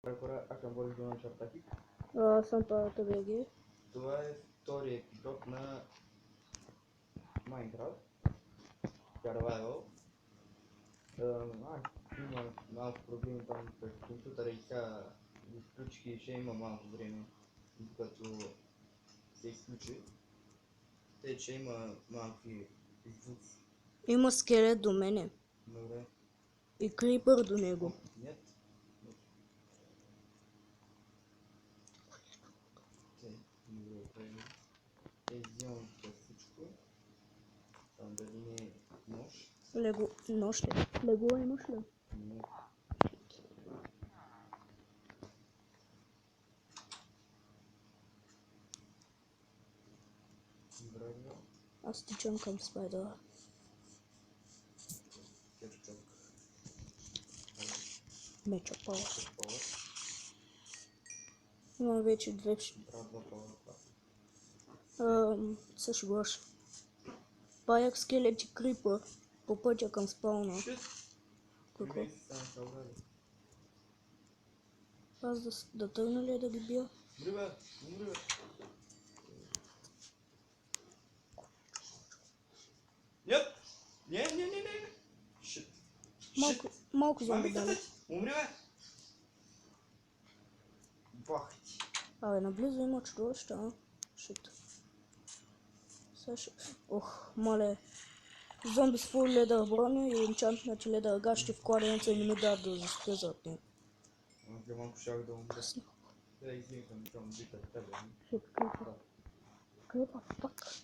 Аз съм Борис Донал Чартакик. Съм Павата БГ. Това е втори епизод на Minecraft Survival. Има малко проблеми там пред компютъра и сега го изключих и ще има малко време, докато се изключи. Те, че има малки звуци. Има скелет до мене. Добре. И крипър до него. Нет. Добре, правильно. Взимам всичко. Там дали не е нож. Лего, нощ ли? Лего имаш ли? Не. Здравия. Аз тичам към спайдера. Кетчуп. Меча пала. Пауър. Имам вече две. Брат, два пауър. Също глаш. Паяк скелет и крипър по пътя към спауна. Какво? Аз да тръгна ли да ги бия? Умри бе! Умри бе! Нет! Не! Шит! Малко зомби дали. Умри бе! Бах ти! Абе, наблизо има чудовище, а? Шит. Ох, мале. Зомби с фул ледър броня и енчантнат ледър гащи в кладенеца и не ми дадат да заспя зад него. Аз малко щях да умра. Да, извинкам, към бита тебе. Шит, крипа. Крипа, пак.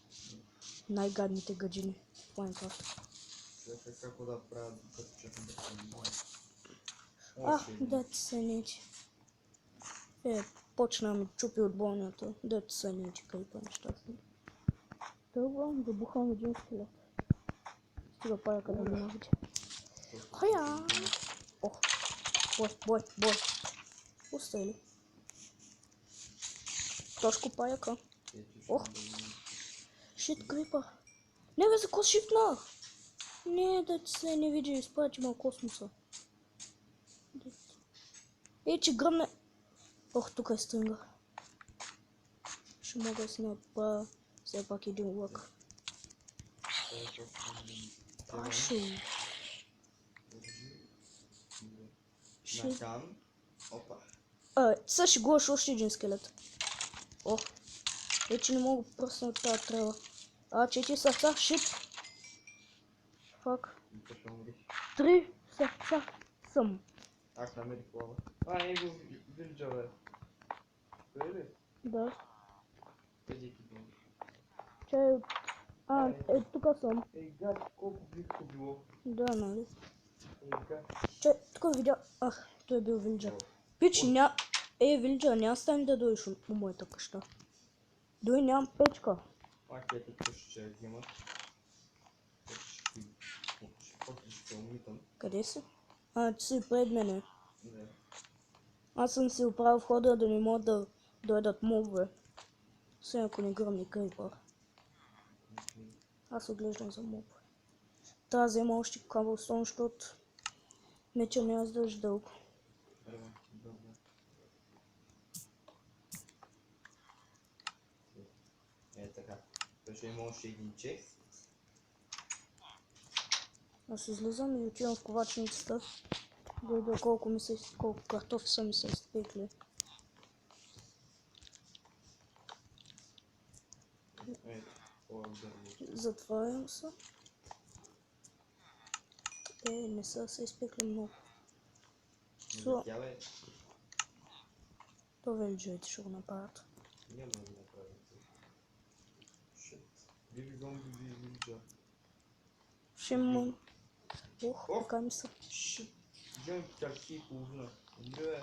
Най-гадните гаджини в Майнкрафт. Чакай какво да правя, докато чакам да се дете се нечи. Почна ми чупи от болнята. Дете се нечи, крипа нещастни. Тръгвам, забухам един скелет. Стига паяка да ме навиди. Хая! Ох, бой. Остали. Тошко паяка. Ох. Шит, крипа. Не бе, за кос шифтнах. Не, дете се не види, изпрати ме в космоса. Че гръмне. Ох, тук е стринга. Ще мога да си направя все пак един лък. Паши. Натам. Опа. Сега ще глаш още един скелет. Ох. Вече не мога просто от тази трева. 4 сърца, шит. Фак. 3 сърца съм. Аз намерих лава. Не го вилджа, бе. Той ли? Да. Къде ти го? Чай. Тук съм. Гад, колко близко било. Да, нали? Гад. Чай, тук видя. Той е бил вилджа. Пич, вилджа, няма стани да дойдеш у моята къща. Дой, нямам печка. Те тук ще взимат. После ще умитам. Къде си? Ти си пред мене. Не. Аз съм си оправил входа да не могат да дойдат мобове. Сега ако не гръмни крипър. Аз оглеждам за мобове. Трябва да взема още каблстон, защото меча не аз държи дълго. Така. Той ще има още един чест. Аз излизам и отивам в ковачницата. Да видя колко картофи са ми се изпекли. Затварям се. Не са се изпекли много. То велджуете ще го направят. Няма да го направят. Биби зомби, вилджа. Ще имам... така ми са. Вземам търки и половина. Умри, бе.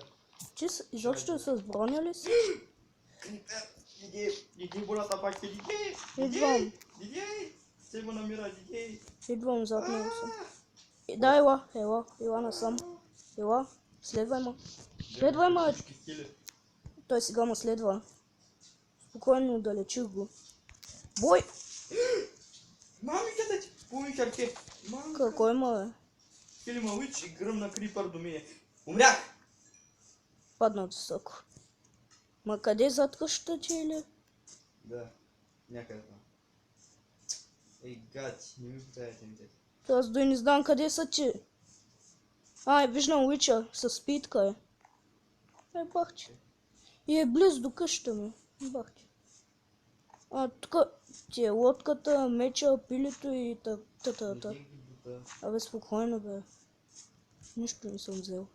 Ти изобщо с броня ли си? Крипер! Иди, болята пак те, диди! Идвам. Диди! Се го намира, диди! Идвам зад него съм. Да, ела насам. Ела, следвай ма. Следвай ма. Той сега ме следва. Спокойно отдалечих го. Бой! Мамиката ти! Помикарке! Какво има, бе? Или ма уич и гръмна крипър до мене. Умрях! Падна от високо. Ма къде зад къщата ти или? Да, някъде там. Ей, гати, не ми питайте ми те. Аз дой не знам къде са ти. Виждам Уича с спитка е. Бах ти. И е близо до къщата ми. Бах ти. Тук ти е лодката, меча, пилето и та. Не ги бута. Абе, спокойно бе. Нищо не съм взел.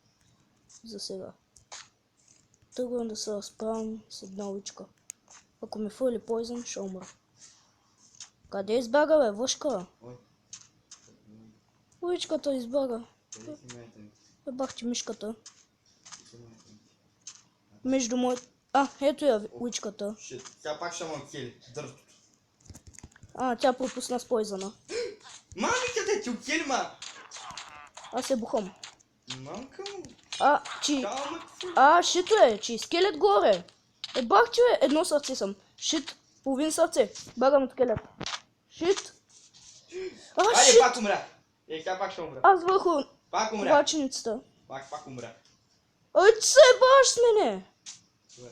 За сега. Тръгвам да се разправям с една Уичка. Ако ми фърли Poison, ще умра. Къде избяга бе, въшка? Ой. Уичката избяга. Къде си майта ми? Бах ти мишката. Къде си майта ми? Между мой... Ето я Уичката. Шит, тя пак ще ма кели. Дъртото. Тя пропусна с Poison. Мамика те, ти окели ма! Аз се бухам. Мамка му. Шито е, че скелет горе. Бах ти бе, едно сърце съм. Шит, половин сърце. Багам от скелет. Шит. Айде, Шит. пак умря. Тя пак ще умря. Аз върху Пак умря. ваченицата. Пак умря. Ти се баш с мене. Добре.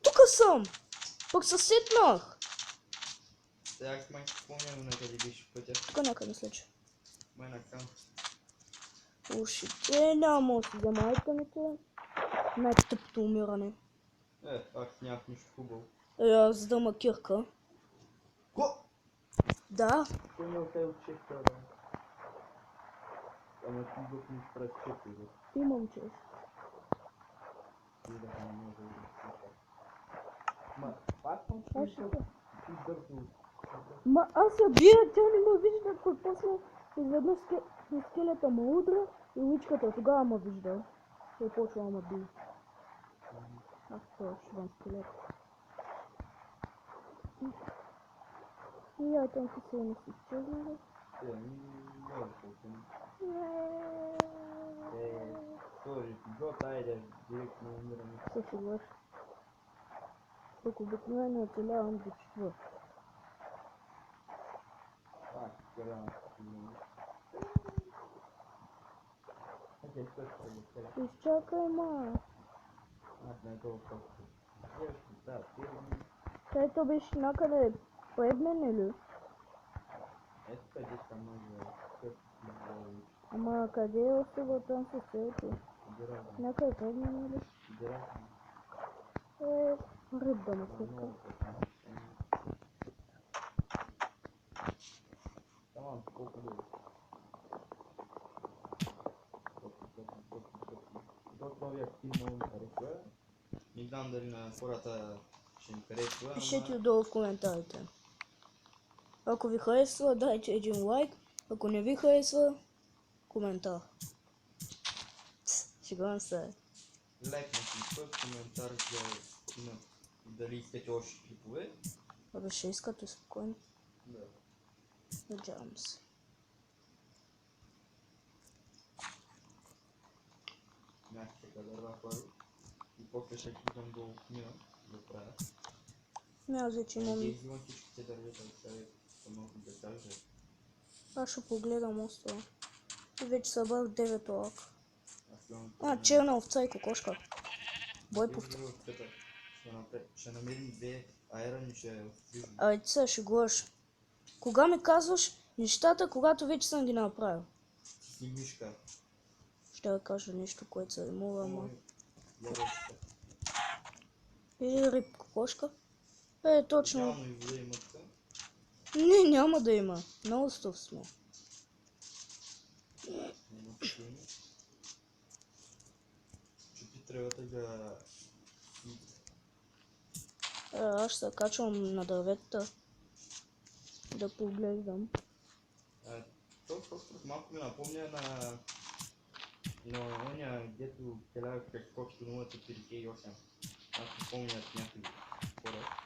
Тук съм. Пък се сетнах. Сега май спомням на къде беше пътя. Тук някъде мисля, че. Май на кам. Уши, няма да си взема айтемите. Най-тъпто умиране. Пак нямах нищо хубаво. Аз да ма кирка. Ко? Да. Той не отей от честа, да. Ама ти го ми през честа, да. Имам чест. Ти да не може да го. Ма, пак съм Още. ти дърпил. Ма аз я бия, тя не ме вижда, кой после изведнъж скелета ме удра и личката тогава ме вижда. И почва ме бие. Аз това шивам скелет. И там си се не си изчезнали. Много толкова. Сори, год, айде, директно умираме. Се шигваш. Тук обикновено оцелявам до четвърта. Голяма стигна. Окей, също е. Изчакай, ма. Аз не е толкова просто. Да, Ето беше някъде пред мен или? ето къде са може късно да Ама къде е остава там със селото? Някъде пред мен или? Риб да ме пуска. Тамам, колко дълго? До новия стил много ми харесва. Не знам дали на хората ще ми харесва, Пишете отдолу в коментарите. Ако ви харесва, дайте един лайк. Ако не ви харесва, коментар. Шегувам се. Лайк на клипа, коментар дали искате още клипове. Абе ще искате спокойно. Да. Надявам се. Някакви дърва първо. И после ще кликам долу в мина да правя. Аз вече имам... Те взимам всичките дървета, сега много да кажа. Аз ще погледам острова. И вече събрах 9 лака. Аз Черна овца и кокошка. Бойповца. Ще намерим две айрон и ще отвиждам. Абе ти се шегуваш. Кога ми казваш нещата, когато вече съм ги направил? Си мишка. Ще да кажа нещо, което се римува, ама... Яростта. Или риб кокошка? Точно. Реално и вода има така. Не, няма да има. Много стов сме. Няма такива. Чупи тревата да... Аз ще се качвам на дърветата. Да поглеждам. Това малко ми напомня на оня, дето телявах през копито 058. Аз не помня от някои хора.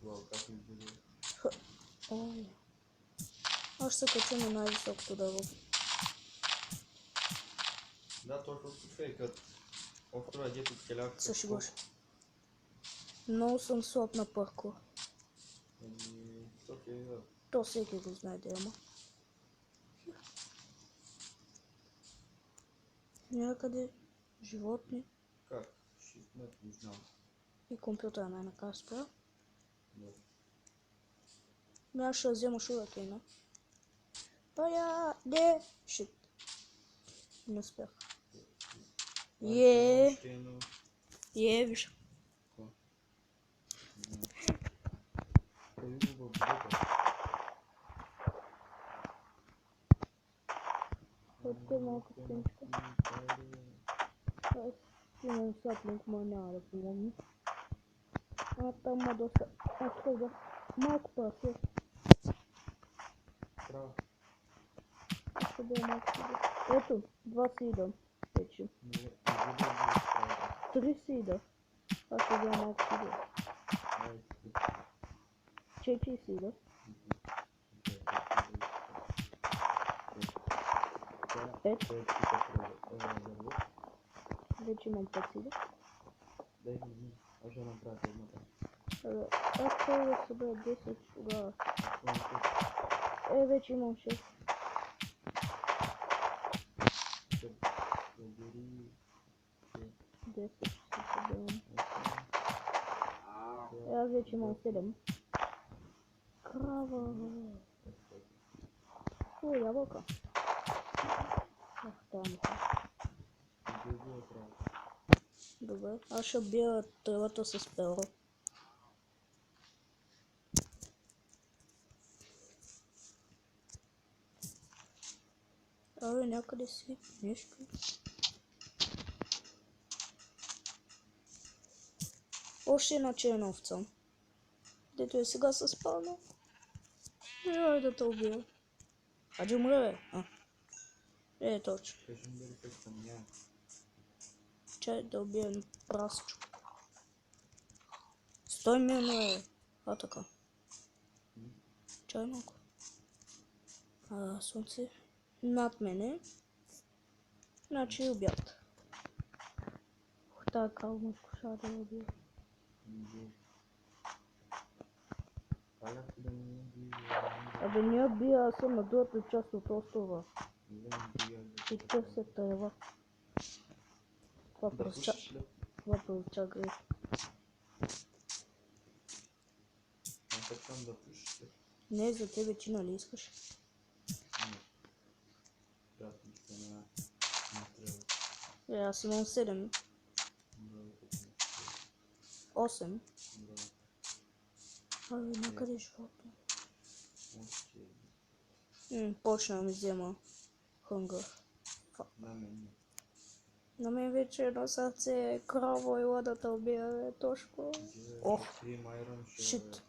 Вау, как ми изглежда. Аз ще се кача на най-високото дърво. Да, точно случва и като острова, дето телявах през Също гош. Много съм слаб на паркур. Окей, да. То всеки го знае да има. Някъде животни Как? Шипнат, не знам. и компютъра най-накрая спря. Да. Аз ще взема шуракейна. Не! Шит. Не успях. Още едно. Виж. Какво? Не знам. Прави го в бутата. Ето малко птенчка. Аз имам саплинг, но няма да помогне. Там има доста... Аз да малко пасе. Права. Ще да малко сида. Ето, 2 сида. Вече. Не гледай го справа. 3 сида. Аз ще да малко сида. 4 сида. Пет. Вече имам 5 сида. Дай ми, аз ще направя едната. Аз трябва да събера 10 тогава. Вече имам 6. Събери 10 ще съберем. Аз вече имам 7. Крава. О, ябълка. Ах, там. Добре, аз ще бия тревата с перо. Абе, някъде си нещо. Още една черна овца. Дето е сега със спална. Ай да те убия. Аджи умре, бе. Точно. Чай да убием прасчо. Стой мине. Така. Чай малко. Слънце. Над мене. Значи обяд. Тая калма изкуша да я убия. Абе не убия, аз съм на другата част от острова. И търся трева. Това прозча греш. Не, за тебе ти нали искаш? Аз имам 7. 8. Абе, някъде животно. Почна да ми взема хънгър. На мен вече едно сърце краво и ладата убия, точко. Ох, шит.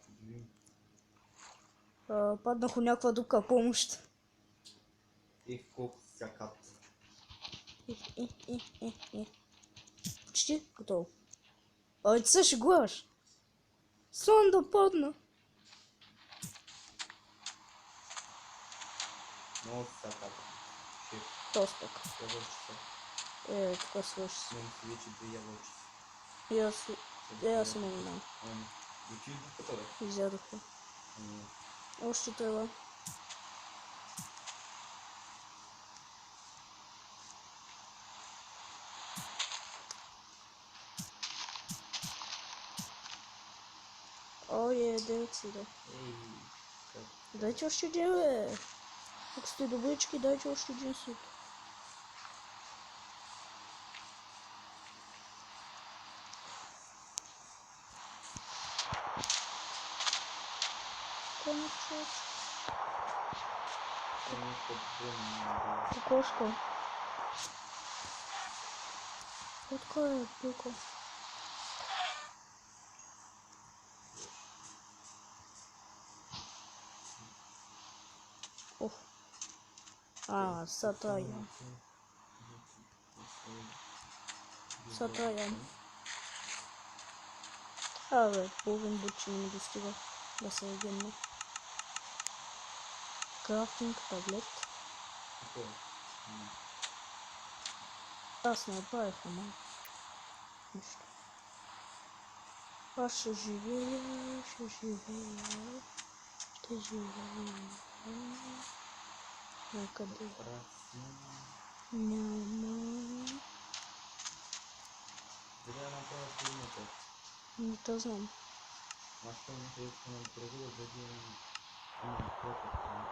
Паднах у някаква дупка, помощ. Колко сякат. Почти готово. Ти се шегуваш. Сон да падна. Много сякат. Тост пък. Така свърши си. Имам си вече 2 ябълчици. Аз имам една. Дочи дупата, бе? Изядохме. Още трябва. Девет си, да. Дайте още един, бе. Ако сте добрички, дайте още един суп. Конче. Кокошка. Котка е пилка. Сатаям. Абе, половин бутче не ми достига да се егенне. Крафтинг таблет. Аз не направих, ама. Нищо. Аз ще живея. Някъде. Няма. Та знам. Аз помня, че искам да преведа да видим има клепът там.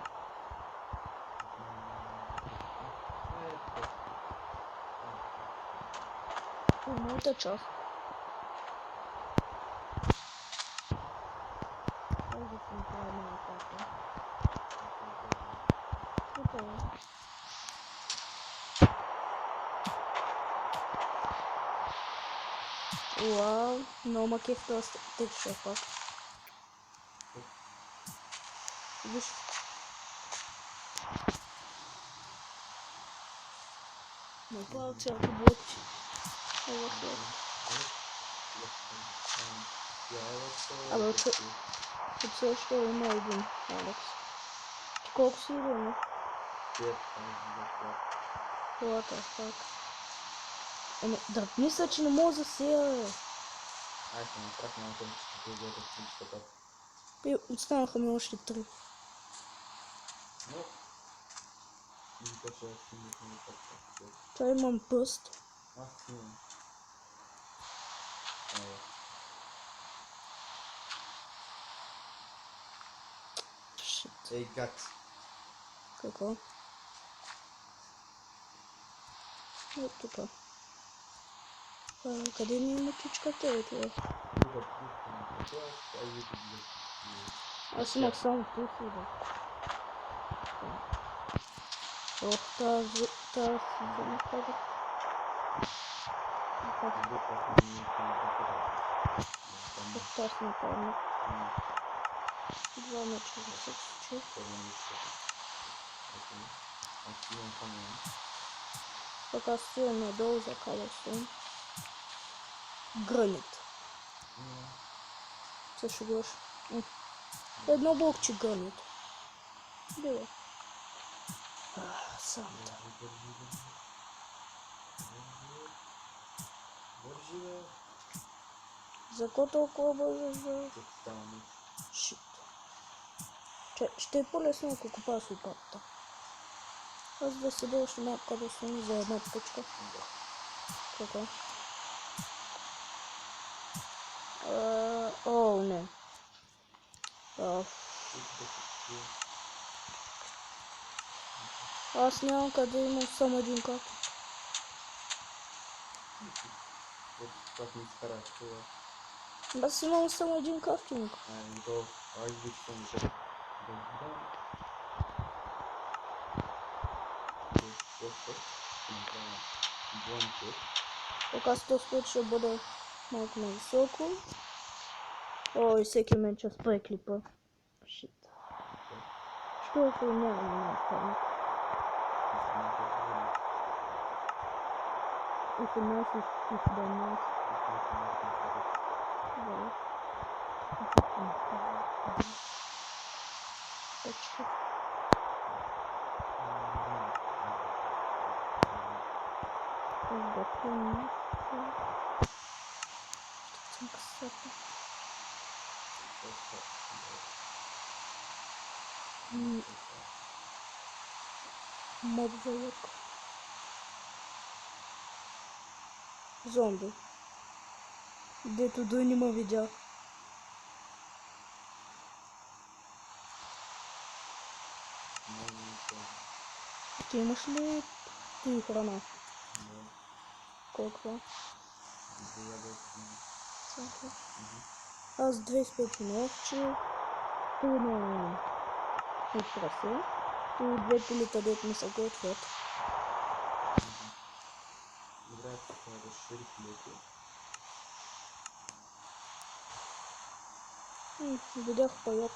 Моята част. Дай да си направя една атака. Супер. Уау, но макет това тече пак. Виж. Направо цялото блокче. Ева хлеб. Абе, от също има един, Алекс. Ти колко си има? What the fuck? Еми, дръпни се, че не мога да сея, бе. Ай, се направих на тъмчето, да го включите така. И останаха ми още 3. Но, викаше, аз имах на така. Това имам пъст. Аз имам. Shit. Ей, гад. Какво? Ето тук. Къде ми има тичката, е това? Тук пускам това, ай вика блък. Аз имах само пуси, бе. Ох, тази си взема казах. Ох, тази не падна. Два меча да се случи. Аз имам камера. Пък аз си надолу за калесон. Гранит. Се шугаш. Едно блокче гранит. Била. Самта. Държи, бе. За какво толкова бързо? Шит. Ще е по-лесно, ако купа с лопатата. Аз да седя още малко къде съм за една точка. Така. О, не. Аз нямам къде, имам само един карт. Как ми изкараш това? Аз имам само един картинг. То, аз виждам ще. Пък аз този път ще бъда малко на-високо. Ой, всеки мен че спре клипа. Шит. Защото нямам памет. 18 и 17. Точка. Изготвим. Моб залък. Зомби. Дето дой не ме видя. Ти имаш ли ти храна? Колко? Аз 2 спечени овчи, 3 на прасе и 2 пилета, дето ми се готвят. Добре, така разшири пилето. Видях паяк.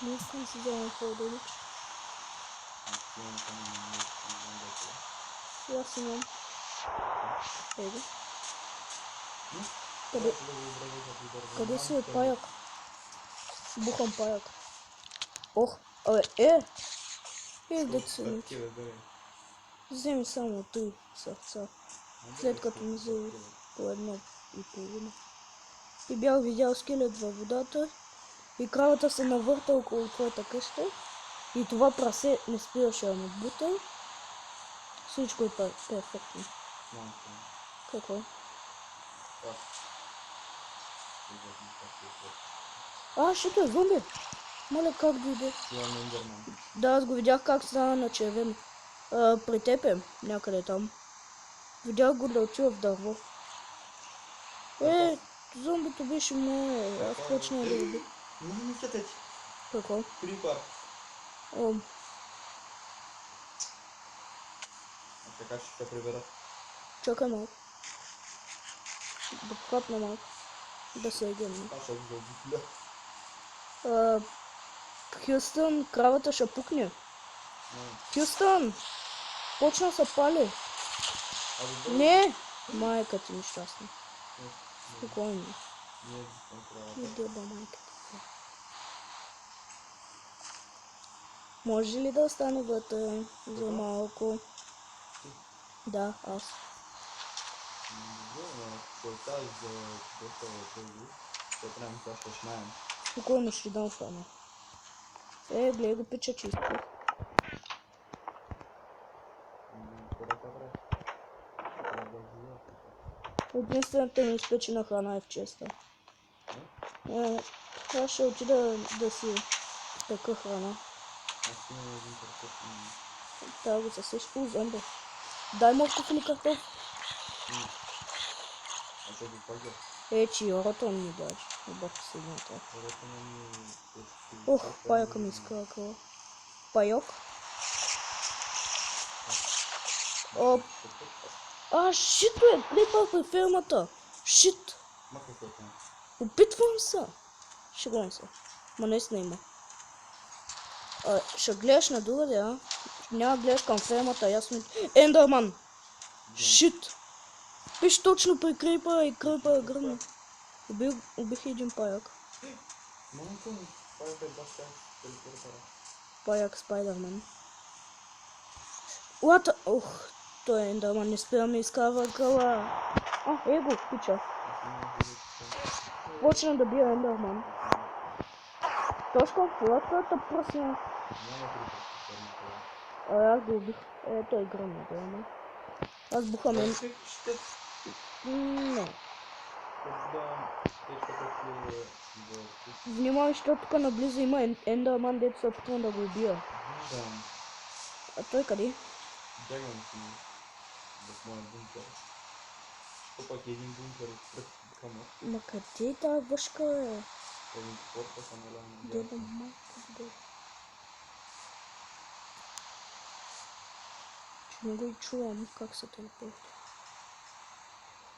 Не искам си вземам по-далеч. И аз имам. Еди. Къде си е паяк? Бухам паяк. Ох, дето се нити. Вземи само 3 сърца. След като ми взе по 1,5. И бях видял скелет във водата. И кравата се навърта около твоята къща. И това прасе не спираше да ме бута. Всичко е перфектно. Какво? Как? Ще е зомби. Моля, как дойде? Имам ендерман. Да, аз го видях как стана на червено. При теб е, някъде там. Видях го да отива в дърво. Зомбито беше мое. Аз почнах да уби. Не ти. Какво? Крипър. О, А така ще се прибера. чакай малко. Да хапна малко. Да се егем. Аз ще го заобикля. Хюстън, кравата ще пукне. Хюстън! Почна се пали. Не! Майка ти нещастна. Спокойно. Идеба майка ти. Може ли да остане вътре за малко? Да, аз. Спокойно ще да остане. Гледай го печа чисто. Единствената ми изпечена храна е в честа. Аз ще отида да си пека храна. Трябва да го съсеш. Зомби. Дай морков или картоф. Че ората ми даш. Обаче си едната. Ох, паяка ми изкакала. Пайок. Шит, бе! Клипа при фермата. Шит. Опитвам се. Шегувам се. Ма наистина има. Ще гледаш на другаде, а? Няма гледаш към фермата, ясно. Ендърман! Шит! Пиш точно при крипа и крипа гръмна. Убих един паяк. Паяк Спайдерман. Лата! Ох, той е ендърман, не спира ми изкарва гъла. Его, пича. Почна да бия ендърман. Тошко, латката пръсна. Аз го убих. Той гръмна, ама. Аз бухам Не. Внимавай, защото тук наблизо има ендърман, дето се опитвам да го убия. А той къде? Бягам си в моя бункер. То пак е един бункер от камък. Ма къде е тази въшка, бе? Един порта са наляно. Деда майка, бе. Че не го и чувам как се телепорта.